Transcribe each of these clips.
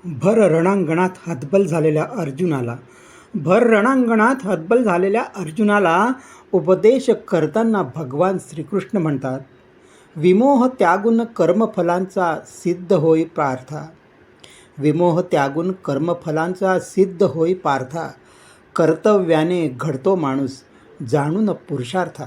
भर रणांगणात हतबल झालेल्या अर्जुनाला उपदेश करताना भगवान श्रीकृष्ण म्हणतात, विमोह त्यागून कर्मफलांचा सिद्ध होई पार्था. विमोह त्यागून कर्मफलांचा सिद्ध होई पार्था. कर्तव्याने घडतो माणूस, जाणून पुरुषार्था.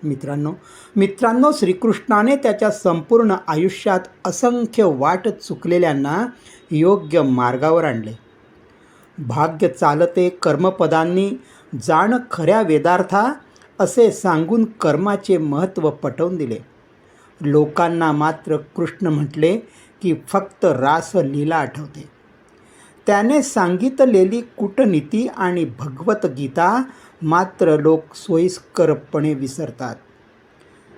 मित्रांनो, श्रीकृष्णाने त्याच्या संपूर्ण आयुष्यात असंख्य वाट चुकलेल्यांना योग्य मार्गावर आणले. भाग्य चालते कर्मपदांनी, जाण खऱ्या वेदार्था, असे सांगून कर्माचे महत्त्व पटवून दिले. लोकांना मात्र कृष्ण म्हटले की फक्त रासलीला आठवते. त्याने सांगितलेली कूटनीती आणि भगवद्गीता मात्र लोक सोयीस्करपणे विसरतात.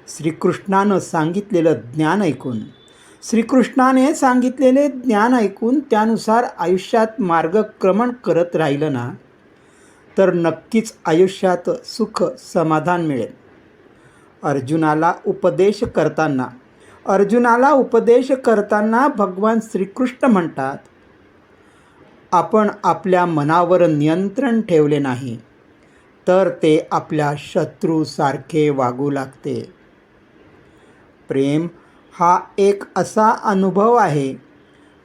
श्रीकृष्णाने सांगितलेले ज्ञान ऐकून त्यानुसार आयुष्यात मार्गक्रमण करत राहिलं ना, तर नक्कीच आयुष्यात सुख समाधान मिळेल. अर्जुनाला उपदेश करताना भगवान श्रीकृष्ण म्हणतात, आपण आपल्या मनावर नियंत्रण ठेवले नाही तर ते आपल्या शत्रूसारखे वागू लागते. प्रेम हा एक असा अनुभव आहे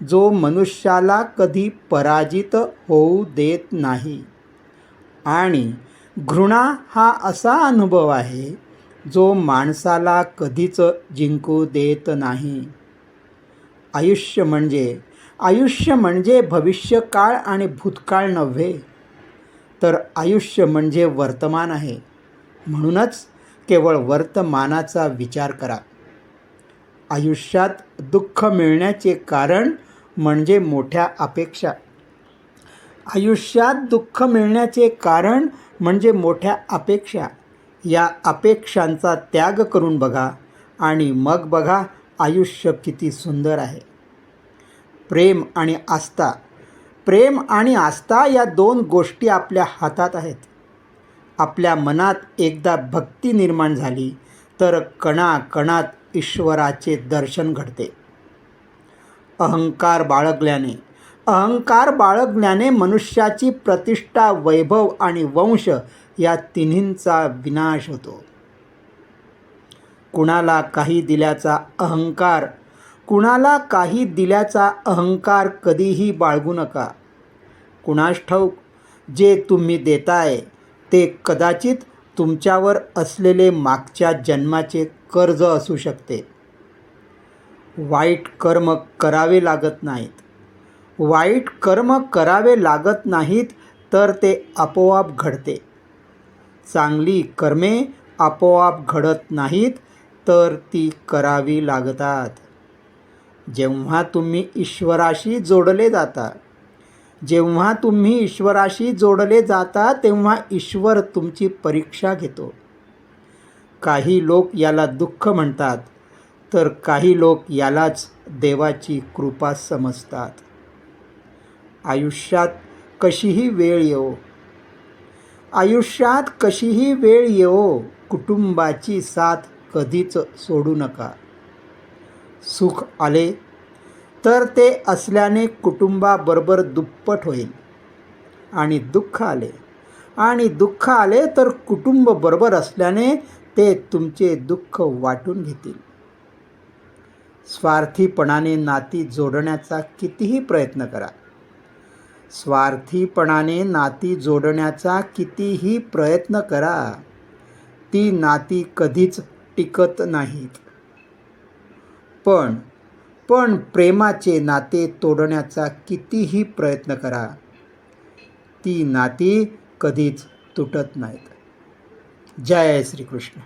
जो मनुष्याला कधी पराजित होऊ देत नाही, आणि घृणा हा असा अनुभव आहे जो माणसाला कधीच जिंकू देत नाही. आयुष्य म्हणजे भविष्यकाळ आणि भूतकाळ नव्हे, तर आयुष्य म्हणजे वर्तमान आहे. म्हणूनच केवळ वर्तमानाचा विचार करा. आयुष्यात दुःख मिळण्याचे कारण म्हणजे मोठ्या अपेक्षा. या अपेक्षांचा त्याग करून बघा आणि मग बघा आयुष्य किती सुंदर आहे. प्रेम आणि आस्था या दोन गोष्टी आपल्या हातात आहेत. आपल्या मनात एकदा भक्ती निर्माण झाली तर कणाकणात ईश्वराचे दर्शन घडते. अहंकार बाळगल्याने मनुष्याची प्रतिष्ठा, वैभव आणि वंश या तिन्हींचा विनाश होतो. कुणाला काही दिल्याचा अहंकार कधीही बाळगू नका. कुणास ठाऊक, जे तुम्ही देताय ते कदाचित तुमच्यावर असलेले मागच्या जन्माचे कर्ज असू शकते. वाईट कर्म करावे लागत नाहीत तर ते आपोआप घडते. चांगली कर्मे आपोआप घडत नाहीत तर ती करावी लागतात. जेव्हा तुम्ही ईश्वराशी जोडले जाता तेव्हा ईश्वर तुमची परीक्षा घेतो. काही लोक याला दुःख म्हणतात, तर काही लोक यालाच देवाची कृपा समजतात. आयुष्यात कशीही वेळ येवो, कुटुंबाची साथ कधीच सोडू नका. सुख आले तर ते असल्याने कुटुंबाबरोबर दुप्पट होईल, आणि दुःख आले तर कुटुंब बरोबर असल्याने ते तुमचे दुःख वाटून घेतील. स्वार्थीपणाने नाती जोडण्याचा कितीही प्रयत्न करा, ती नाती कधीच टिकत नाहीत. पण प्रेमाचे नाते तोडण्याचा कितीही प्रयत्न करा, ती नाती कधीच तुटत नाहीत. जय श्रीकृष्ण.